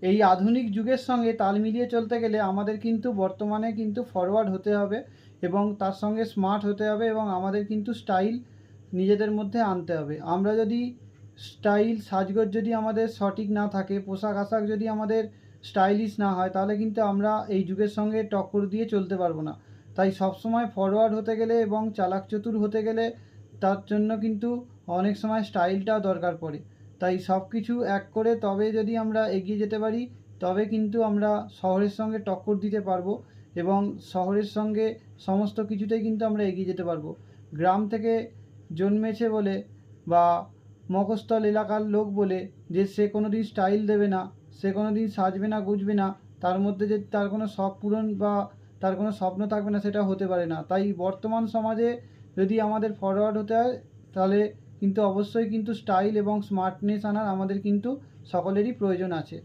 এই আধুনিক যুগের সঙ্গে তাল মিলিয়ে চলতে গেলে আমাদের কিন্তু বর্তমানে কিন্তু ফরওয়ার্ড হতে হবে এবং তার সঙ্গে স্মার্ট হতে হবে এবং আমাদের কিন্তু স্টাইল নিজেদের মধ্যে আনতে হবে। আমরা যদি স্টাইল সাজগোজ যদি আমাদের সঠিক না থাকে, পোশাক আশাক যদি আমাদের স্টাইলিশ না হয়, তাহলে কিন্তু আমরা এই যুগের সঙ্গে টক্কর দিয়ে চলতে পারবো না। তাই সবসময় ফরওয়ার্ড হতে গেলে এবং চালাক চতুর হতে গেলে তার জন্য কিন্তু অনেক সময় স্টাইলটাও দরকার পড়ে। তাই সব কিছু এক করে তবে যদি আমরা এগিয়ে যেতে পারি, তবে কিন্তু আমরা শহরের সঙ্গে টক্কর দিতে পারবো এবং শহরের সঙ্গে সমস্ত কিছুতেই কিন্তু আমরা এগিয়ে যেতে পারবো। গ্রাম থেকে জন্মেছে বলে বা মফস্বল এলাকার লোক বলে যে সে কোনো দিন স্টাইল দেবে না, সে কোনো দিন সাজবে না গুজবে না, তার মধ্যে যে তার কোনো শখ পূরণ বা তার কোনো স্বপ্ন থাকবে না, সেটা হতে পারে না। তাই বর্তমান সমাজে যদি আমাদের ফরওয়ার্ড হতে হয়, তাহলে কিন্তু অবশ্যই কিন্তু স্টাইল এবং স্মার্টনেস আনার আমাদের কিন্তু সকলেরই প্রয়োজন আছে।